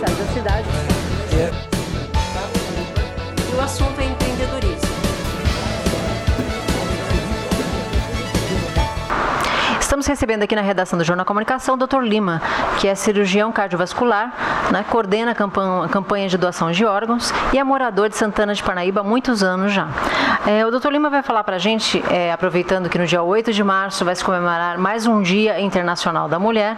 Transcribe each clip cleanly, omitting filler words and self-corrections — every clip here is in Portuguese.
universidades da cidade. E o assunto é empreendedorismo. Estamos recebendo aqui na redação do Jornal Comunicação o Dr. Lima, que é cirurgião cardiovascular, né, coordena a campanha de doação de órgãos e é morador de Santana de Parnaíba há muitos anos já. O Dr. Lima vai falar para a gente, aproveitando que no dia 8 de março vai se comemorar mais um Dia Internacional da Mulher,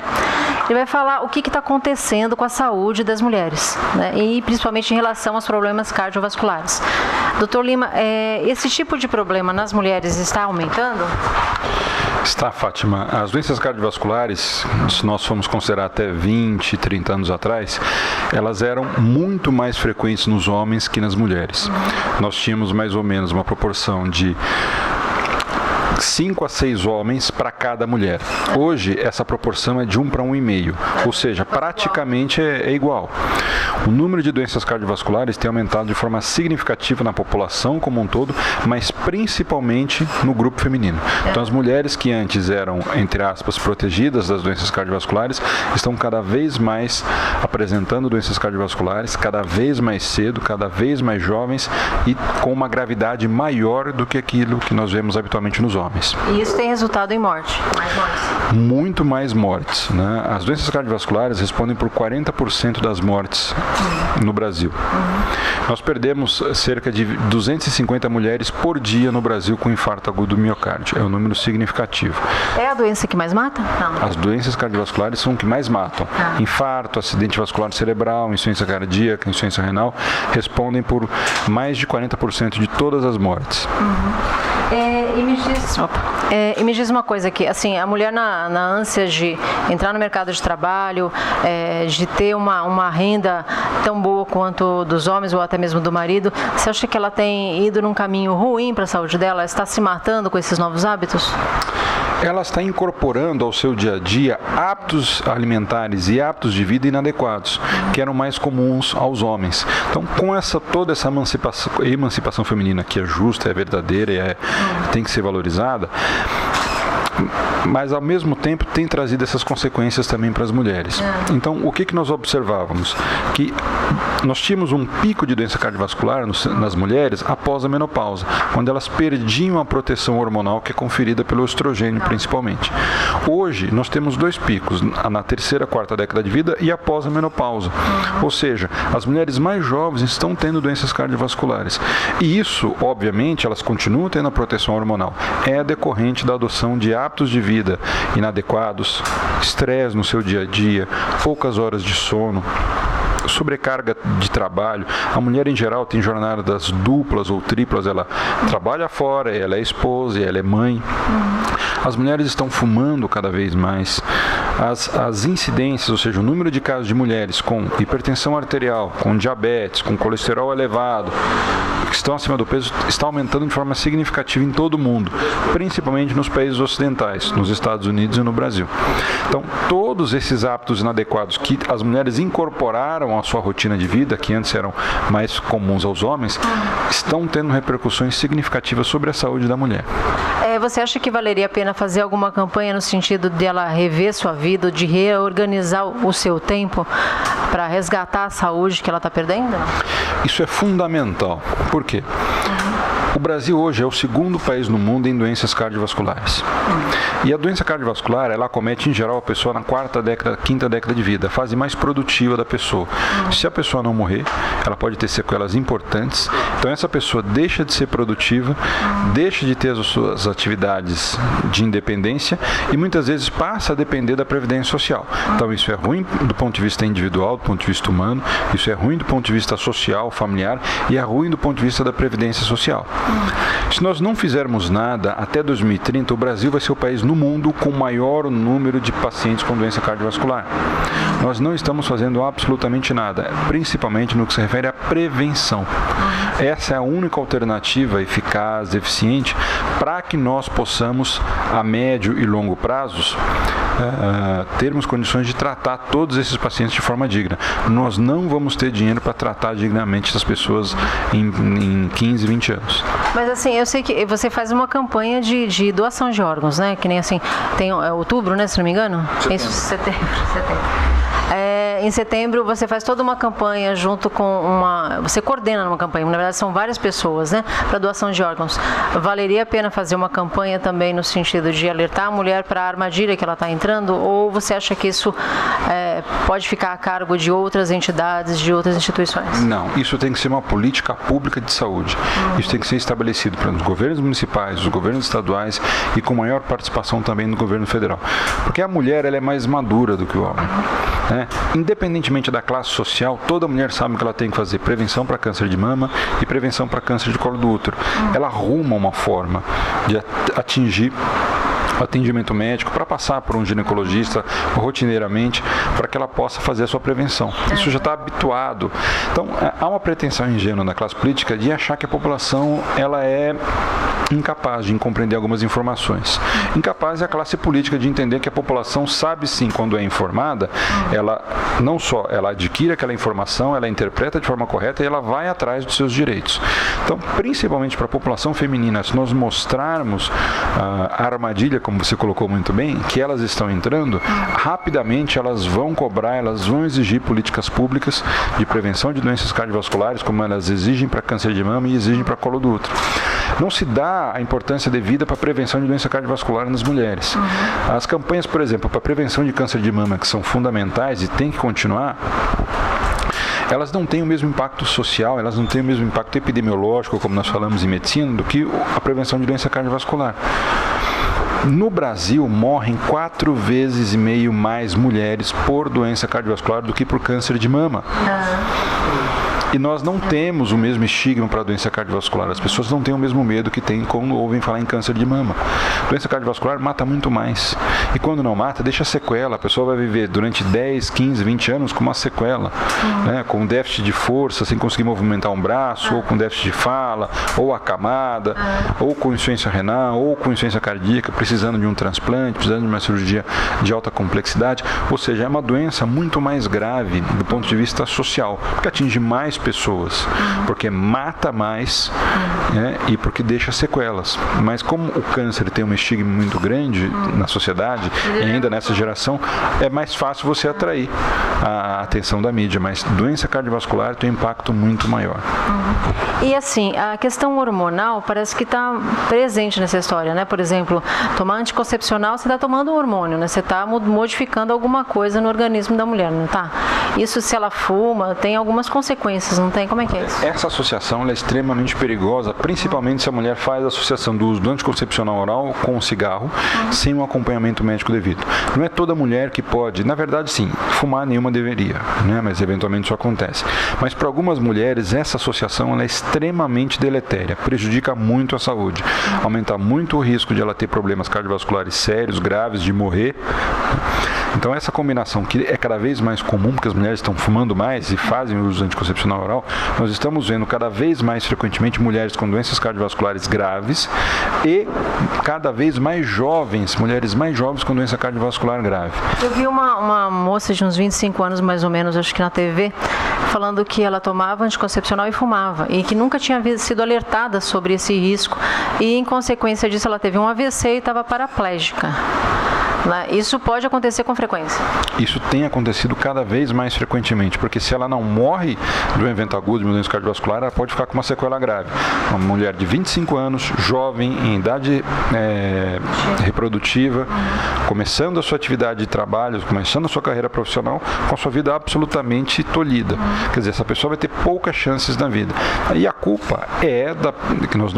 ele vai falar o que está acontecendo com a saúde das mulheres, né, e principalmente em relação aos problemas cardiovasculares. Dr. Lima, esse tipo de problema nas mulheres está aumentando? Está, Fátima. As doenças cardiovasculares, se nós formos considerar até 20, 30 anos atrás, elas eram muito mais frequentes nos homens que nas mulheres. Nós tínhamos mais ou menos uma proporção de 5 a 6 homens para cada mulher. Hoje, essa proporção é de 1 para 1,5, ou seja, praticamente é igual. O número de doenças cardiovasculares tem aumentado de forma significativa na população como um todo, mas principalmente no grupo feminino. Então, as mulheres que antes eram, entre aspas, protegidas das doenças cardiovasculares, estão cada vez mais apresentando doenças cardiovasculares, cada vez mais cedo, cada vez mais jovens e com uma gravidade maior do que aquilo que nós vemos habitualmente nos homens. E isso tem resultado em morte? Mais mortes? Muito mais mortes, né? As doenças cardiovasculares respondem por 40% das mortes no Brasil. Nós perdemos cerca de 250 mulheres por dia no Brasil com infarto agudo do miocárdio. É um número significativo. É a doença que mais mata? Não. As doenças cardiovasculares são o que mais matam. Infarto, acidente vascular cerebral, insuficiência cardíaca, insuficiência renal, respondem por mais de 40% de todas as mortes. E me diz uma coisa aqui, assim, a mulher na ânsia de entrar no mercado de trabalho, de ter uma renda tão boa quanto dos homens ou até mesmo do marido, você acha que ela tem ido num caminho ruim para a saúde dela? Ela está se matando com esses novos hábitos? Ela está incorporando ao seu dia a dia hábitos alimentares e hábitos de vida inadequados, que eram mais comuns aos homens. Então, com toda essa emancipação feminina, que é justa, é verdadeira e tem que ser valorizada, mas ao mesmo tempo tem trazido essas consequências também para as mulheres. Então, o que nós observávamos? Que nós tínhamos um pico de doença cardiovascular nas mulheres após a menopausa, quando elas perdiam a proteção hormonal que é conferida pelo estrogênio, principalmente. Hoje, nós temos 2 picos, na terceira, quarta década de vida e após a menopausa. Ou seja, as mulheres mais jovens estão tendo doenças cardiovasculares. E isso, obviamente, elas continuam tendo a proteção hormonal. É decorrente da adoção de hábitos de vida inadequados, estresse no seu dia a dia, poucas horas de sono, sobrecarga de trabalho. A mulher em geral tem jornadas duplas ou triplas, ela trabalha fora, ela é esposa, ela é mãe. As mulheres estão fumando cada vez mais. As incidências, ou seja, o número de casos de mulheres com hipertensão arterial, com diabetes, com colesterol elevado, que estão acima do peso, está aumentando de forma significativa em todo o mundo, principalmente nos países ocidentais, nos Estados Unidos e no Brasil. Então, todos esses hábitos inadequados que as mulheres incorporaram à sua rotina de vida, que antes eram mais comuns aos homens, estão tendo repercussões significativas sobre a saúde da mulher. Você acha que valeria a pena fazer alguma campanha no sentido de ela rever sua vida, de reorganizar o seu tempo para resgatar a saúde que ela está perdendo? Isso é fundamental. Por quê? O Brasil hoje é o 2º país no mundo em doenças cardiovasculares. E a doença cardiovascular, ela acomete em geral a pessoa na 4ª década, 5ª década de vida, a fase mais produtiva da pessoa. Se a pessoa não morrer, ela pode ter sequelas importantes. Então essa pessoa deixa de ser produtiva, deixa de ter as suas atividades de independência e muitas vezes passa a depender da previdência social. Então isso é ruim do ponto de vista individual, do ponto de vista humano, isso é ruim do ponto de vista social, familiar e é ruim do ponto de vista da previdência social. Se nós não fizermos nada, até 2030 o Brasil vai ser o país no mundo com o maior número de pacientes com doença cardiovascular. Nós não estamos fazendo absolutamente nada, principalmente no que se refere à prevenção. Essa é a única alternativa eficaz, eficiente, para que nós possamos, a médio e longo prazos, termos condições de tratar todos esses pacientes de forma digna. Nós não vamos ter dinheiro para tratar dignamente essas pessoas em 15, 20 anos. Mas assim, eu sei que você faz uma campanha de doação de órgãos, né? Que nem assim, tem outubro, né? Se não me engano? Setembro. Isso, setembro. em setembro você faz toda uma campanha junto com você coordena uma campanha, na verdade são várias pessoas, né, para doação de órgãos. Valeria a pena fazer uma campanha também no sentido de alertar a mulher para a armadilha que ela está entrando, ou você acha que isso pode ficar a cargo de outras entidades, de outras instituições? Não, isso tem que ser uma política pública de saúde. Isso tem que ser estabelecido pelos governos municipais, os governos estaduais e com maior participação também do governo federal. Porque a mulher ela é mais madura do que o homem. Né? Independentemente da classe social, toda mulher sabe que ela tem que fazer prevenção para câncer de mama e prevenção para câncer de colo do útero. Ela arruma uma forma de atingir o atendimento médico para passar por um ginecologista rotineiramente para que ela possa fazer a sua prevenção. Isso já está habituado. Então, há uma pretensão ingênua da classe política de achar que a população ela é incapaz de compreender algumas informações. Incapaz é a classe política de entender que a população sabe sim quando é informada, ela não só ela adquire aquela informação, ela interpreta de forma correta e ela vai atrás dos seus direitos. Então, principalmente para a população feminina, se nós mostrarmos a armadilha, como você colocou muito bem, que elas estão entrando, rapidamente elas vão cobrar, elas vão exigir políticas públicas de prevenção de doenças cardiovasculares, como elas exigem para câncer de mama e exigem para colo do útero. Não se dá a importância devida para a prevenção de doença cardiovascular nas mulheres. As campanhas, por exemplo, para prevenção de câncer de mama, que são fundamentais e têm que continuar, elas não têm o mesmo impacto social, elas não têm o mesmo impacto epidemiológico, como nós falamos em medicina, do que a prevenção de doença cardiovascular. No Brasil, morrem 4,5 vezes mais mulheres por doença cardiovascular do que por câncer de mama. E nós não temos o mesmo estigma para a doença cardiovascular. As pessoas não têm o mesmo medo que têm quando ouvem falar em câncer de mama. Doença cardiovascular mata muito mais. E quando não mata, deixa sequela. A pessoa vai viver durante 10, 15, 20 anos com uma sequela. Né? Com déficit de força, sem conseguir movimentar um braço, ou com déficit de fala, ou acamada, ou com insuficiência renal, ou com insuficiência cardíaca, precisando de um transplante, precisando de uma cirurgia de alta complexidade. Ou seja, é uma doença muito mais grave do ponto de vista social, porque atinge mais pessoas, porque mata mais, né, e porque deixa sequelas. Mas como o câncer tem um estigma muito grande na sociedade, e ainda nessa geração, é mais fácil você atrair a atenção da mídia, mas doença cardiovascular tem um impacto muito maior. E assim, a questão hormonal parece que está presente nessa história, né? Por exemplo, tomar anticoncepcional, você está tomando um hormônio, né? Você está modificando alguma coisa no organismo da mulher, não está? Isso, se ela fuma, tem algumas consequências, não tem? Como é que é isso? Essa associação ela é extremamente perigosa, principalmente se a mulher faz a associação do uso do anticoncepcional oral com o cigarro, sem um acompanhamento médico devido. Não é toda mulher que pode, na verdade sim, fumar nenhuma deveria, né? Mas eventualmente isso acontece. Mas para algumas mulheres, essa associação ela é extremamente deletéria, prejudica muito a saúde, aumenta muito o risco de ela ter problemas cardiovasculares sérios, graves, de morrer. Então essa combinação que é cada vez mais comum, porque as mulheres estão fumando mais e fazem o uso do anticoncepcional oral, nós estamos vendo cada vez mais frequentemente mulheres com doenças cardiovasculares graves e cada vez mais jovens, mulheres mais jovens com doença cardiovascular grave. Eu vi uma moça de uns 25 anos mais ou menos, acho que na TV, falando que ela tomava anticoncepcional e fumava, e que nunca tinha sido alertada sobre esse risco, e em consequência disso ela teve um AVC e estava paraplégica. Isso pode acontecer com frequência? Isso tem acontecido cada vez mais frequentemente, porque se ela não morre do evento agudo de uma doença cardiovascular, ela pode ficar com uma sequela grave. Uma mulher de 25 anos, jovem, em idade reprodutiva, começando a sua atividade de trabalho, começando a sua carreira profissional, com a sua vida absolutamente tolhida. Quer dizer, essa pessoa vai ter poucas chances na vida. E a culpa é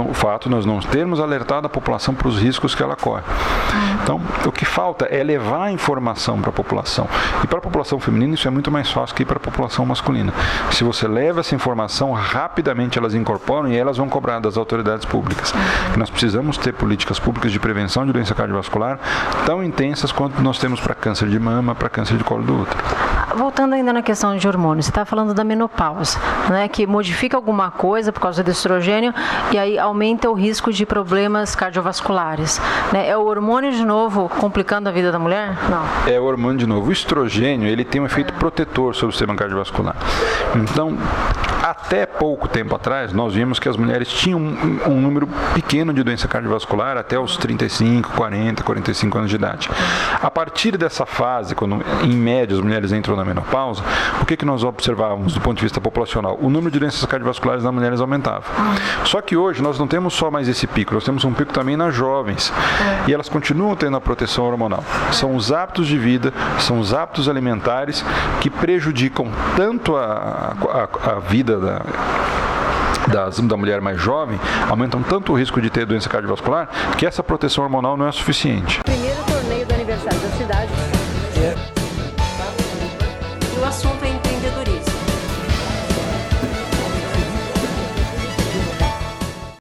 o fato de nós não termos alertado a população para os riscos que ela corre. Então, o que falta é levar a informação para a população. E para a população feminina isso é muito mais fácil que para a população masculina. Se você leva essa informação, rapidamente elas incorporam e elas vão cobrar das autoridades públicas. Nós precisamos ter políticas públicas de prevenção de doença cardiovascular tão intensas quanto nós temos para câncer de mama, para câncer de colo do útero. Voltando ainda na questão de hormônios, você está falando da menopausa, né, que modifica alguma coisa por causa do estrogênio e aí aumenta o risco de problemas cardiovasculares. Né? É o hormônio de novo complicando a vida da mulher? Não. É o hormônio de novo. O estrogênio ele tem um efeito protetor sobre o sistema cardiovascular. Então, até pouco tempo atrás, nós vimos que as mulheres tinham um número pequeno de doença cardiovascular até os 35, 40, 45 anos de idade. A partir dessa fase, quando em média as mulheres entram na menopausa, o que nós observávamos do ponto de vista populacional? O número de doenças cardiovasculares nas mulheres aumentava. Só que hoje nós não temos só mais esse pico, nós temos um pico também nas jovens. E elas continuam tendo a proteção hormonal. São os hábitos de vida, são os hábitos alimentares que prejudicam tanto a vida da mulher mais jovem, aumentam tanto o risco de ter doença cardiovascular, que essa proteção hormonal não é suficiente. Primeiro